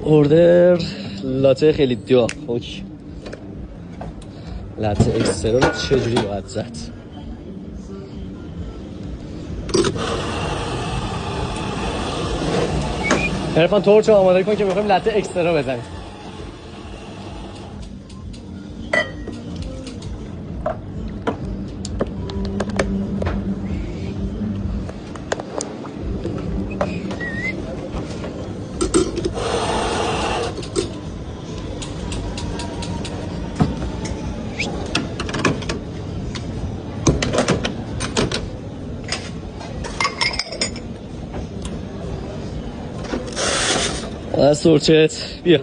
اوردر لاته خیلی داغ. اوکی. لاته اکسترا رو چجوری باید زد؟ عرفان تورچ رو آماده کن که میخوایم لاته اکسترا بزنیم. از تورچت بیا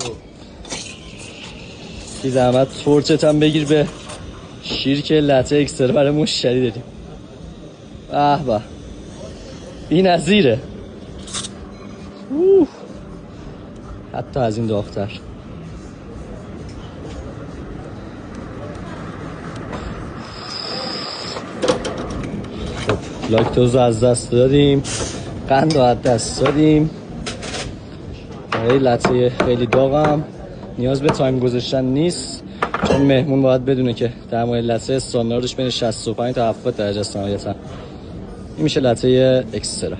بی زحمت تورچت هم بگیر به شیر که لاته اکسترا برای مشتری داریم. به به بی نظیره. حتی از این داغ‌تر. خب لاکتوز رو از دست دادیم، قند رو از دست دادیم. برای لاته خیلی داغم نیاز به تایم گذاشتن نیست، چون مهمون باید بدونه که در مورد لاته استانداردش بین 65 تا 70 درجه است نهایتا. این میشه لاته اکسترا.